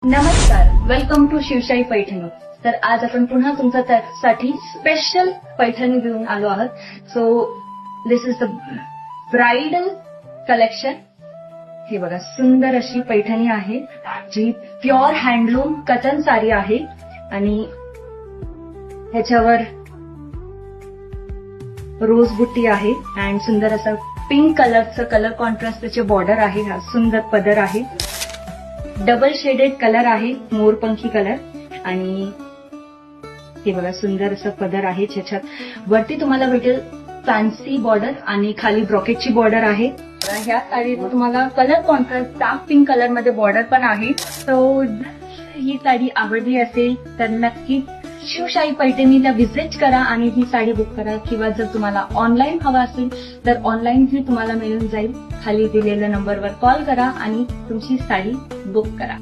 नमस्कार, welcome to Shivshahi Paithani. तर आज आपण पुन्हा तुमच्यासाठी स्पेशल पैठणी घेऊन आलो आहोत. So this is the bridal collection. हे बघा, सुंदर अशी पैठणी आहे जी प्युअर हँडलूम कटन साडी आहे आणि ह्याच्यावर रोज बुट्टी आहे अँड सुंदर असा पिंक कलरचं कलर कॉन्ट्रास्ट त्याचे बॉर्डर आहे. हा सुंदर पदर आहे. डबल शेडेड कलर आहे, मोरपंखी कलर. आणि हे बघा, सुंदर असं पदर आहे ज्याच्यात वरती तुम्हाला भेटेल फॅन्सी बॉर्डर आणि खाली ब्रॉकेटची बॉर्डर आहे. ह्या साडीत तुम्हाला colour contrast dark pink colour मध्ये बॉर्डर पण आहे. सो ही साडी आवडली असेल तर नक्की शिवशाही पैठणीला व्हिजिट करा आणि ही साडी बुक करा. किंवा जर तुम्हाला ऑनलाईन हवा असेल तर ऑनलाईन ही तुम्हाला मिळून जाईल. खाली दिलेल्या नंबरवर कॉल करा आणि तुमची साडी बुक करा.